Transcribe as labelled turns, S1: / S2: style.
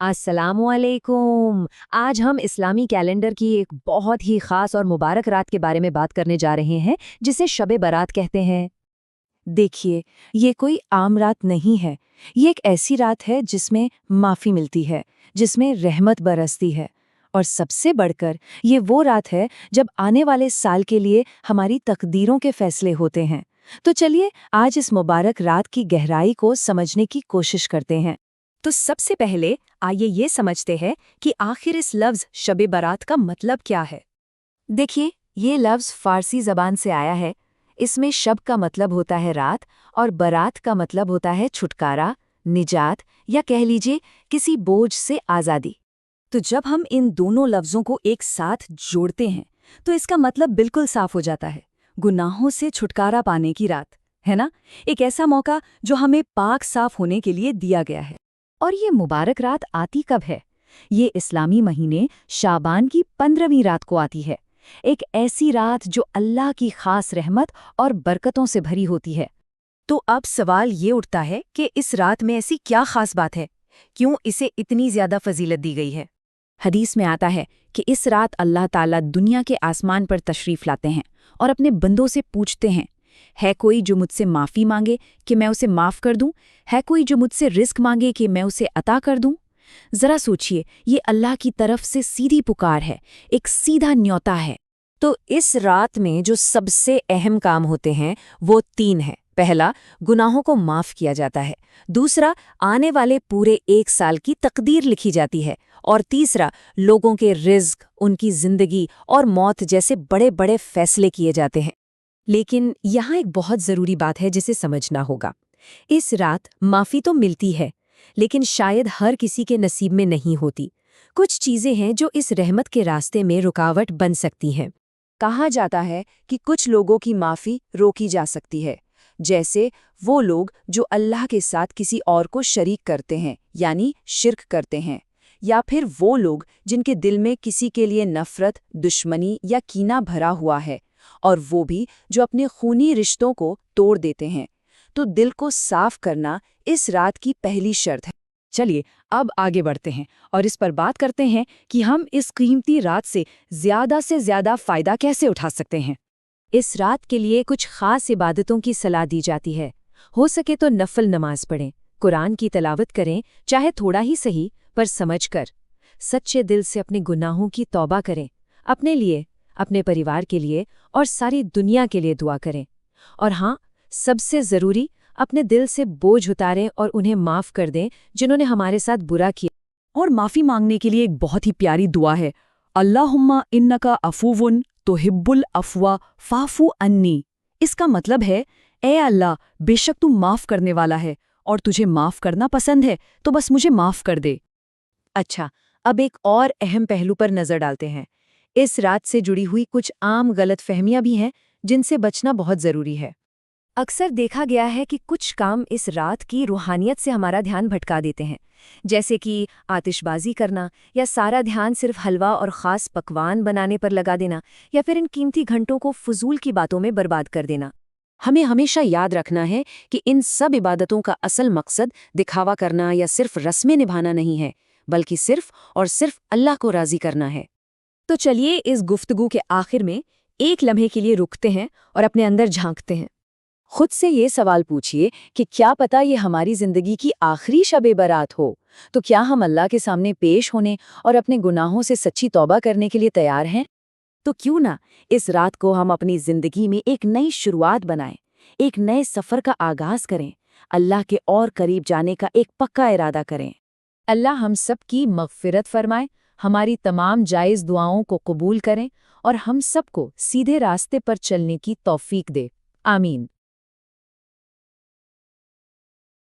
S1: अस्सलामुअलैकुम। आज हम इस्लामी कैलेंडर की एक बहुत ही खास और मुबारक रात के बारे में बात करने जा रहे हैं, जिसे शब बारात कहते हैं।
S2: देखिए, ये कोई आम रात नहीं है। ये एक ऐसी रात है जिसमें माफ़ी मिलती है, जिसमें रहमत बरसती है। और सबसे बढ़कर ये वो रात है जब आने वाले साल के लिए हमारी तकदीरों के फैसले होते हैं। तो चलिए आज इस मुबारक रात की गहराई को समझने की कोशिश करते हैं।
S1: तो सबसे पहले आइए ये समझते हैं कि आखिर इस लफ्ज़ शब बारात का मतलब क्या है।
S2: देखिए, ये लफ्ज़ फ़ारसी ज़बान से आया है। इसमें शब का मतलब होता है रात और बारात का मतलब होता है छुटकारा, निजात या कह लीजिए किसी बोझ से आज़ादी।
S1: तो जब हम इन दोनों लफ्ज़ों को एक साथ जोड़ते हैं तो इसका मतलब बिल्कुल साफ हो जाता है। गुनाहों से छुटकारा पाने की रात, है ना? एक ऐसा मौका जो हमें पाक साफ होने के लिए दिया गया है। और ये मुबारक रात आती कब है? ये इस्लामी महीने शाबान की 15वीं रात को आती है। एक ऐसी रात जो अल्लाह की खास रहमत और बरकतों से भरी होती है। तो अब सवाल ये उठता है कि इस रात में ऐसी क्या खास बात है? क्यों इसे इतनी ज्यादा फजीलत दी गई है? हदीस में आता है कि इस रात अल्लाह ताला दुनिया के आसमान पर तशरीफ लाते हैं और अपने बंदों से पूछते हैं, है कोई जो मुझसे माफ़ी मांगे कि मैं उसे माफ़ कर दूं? है कोई जो मुझसे रिस्क मांगे कि मैं उसे अता कर दूं? ज़रा सोचिए, ये अल्लाह की तरफ से सीधी पुकार है, एक सीधा न्योता है। तो इस रात में जो सबसे अहम काम होते हैं वो 3 हैं। पहला, गुनाहों को माफ़ किया जाता है। दूसरा, आने वाले पूरे 1 साल की तकदीर लिखी जाती है। और तीसरा, लोगों के रिज़्क, उनकी ज़िंदगी और मौत जैसे बड़े बड़े फैसले किए जाते हैं। लेकिन यहाँ एक बहुत ज़रूरी बात है जिसे समझना होगा। इस रात माफ़ी तो मिलती है, लेकिन शायद हर किसी के नसीब में नहीं होती। कुछ चीज़ें हैं जो इस रहमत के रास्ते में रुकावट बन सकती हैं। कहा जाता है कि कुछ लोगों की माफ़ी रोकी जा सकती है, जैसे वो लोग जो अल्लाह के साथ किसी और को शरीक करते हैं, यानी शिर्क करते हैं, या फिर वो लोग जिनके दिल में किसी के लिए नफ़रत, दुश्मनी या कीना भरा हुआ है, और वो भी जो अपने खूनी रिश्तों को तोड़ देते हैं। तो दिल को साफ करना इस रात की पहली शर्त है। चलिए अब आगे बढ़ते हैं और इस पर बात करते हैं कि हम इस कीमती रात से ज़्यादा फ़ायदा कैसे उठा सकते हैं। इस रात के लिए कुछ खास इबादतों की सलाह दी जाती है। हो सके तो नफल नमाज पढ़ें, कुरान की तिलावत करें, चाहे थोड़ा ही सही पर समझकर। सच्चे दिल से अपने गुनाहों की तौबा करें, अपने लिए, अपने परिवार के लिए और सारी दुनिया के लिए दुआ करें। और हाँ, सबसे ज़रूरी, अपने दिल से बोझ उतारें और उन्हें माफ़ कर दें जिन्होंने हमारे साथ बुरा किया। और माफ़ी मांगने के लिए एक बहुत ही प्यारी दुआ है, अल्लाहुम्मा इन्नका अफूवुन तुहिब्बुल अफ़वा फ़ाफ़ू अन्नी। इसका मतलब है, ए अल्लाह, बेशक तू माफ़ करने वाला है और तुझे माफ़ करना पसंद है, तो बस मुझे माफ़ कर दे। अच्छा, अब एक और अहम पहलू पर नज़र डालते हैं। इस रात से जुड़ी हुई कुछ आम गलतफहमियां भी हैं जिनसे बचना बहुत ज़रूरी है। अक्सर देखा गया है कि कुछ काम इस रात की रूहानियत से हमारा ध्यान भटका देते हैं, जैसे कि आतिशबाजी करना या सारा ध्यान सिर्फ हलवा और ख़ास पकवान बनाने पर लगा देना, या फिर इन कीमती घंटों को फजूल की बातों में बर्बाद कर देना। हमें हमेशा याद रखना है कि इन सब इबादतों का असल मकसद दिखावा करना या सिर्फ रस्में निभाना नहीं है, बल्कि सिर्फ और सिर्फ अल्लाह को राज़ी करना है। तो चलिए इस गुफ्तगू के आखिर में एक लम्हे के लिए रुकते हैं और अपने अंदर झांकते हैं। खुद से ये सवाल पूछिए कि क्या पता ये हमारी ज़िंदगी की आखिरी शब बारात हो, तो क्या हम अल्लाह के सामने पेश होने और अपने गुनाहों से सच्ची तौबा करने के लिए तैयार हैं? तो क्यों ना इस रात को हम अपनी ज़िंदगी में एक नई शुरुआत बनाएं, एक नए सफ़र का आगाज़ करें, अल्लाह के और करीब जाने का एक पक्का इरादा करें। अल्लाह हम सब की मग़फ़िरत फ़रमाए, हमारी तमाम जायज़ दुआओं को कबूल करें और हम सबको सीधे रास्ते पर चलने की तौफ़ीक दे। आमीन।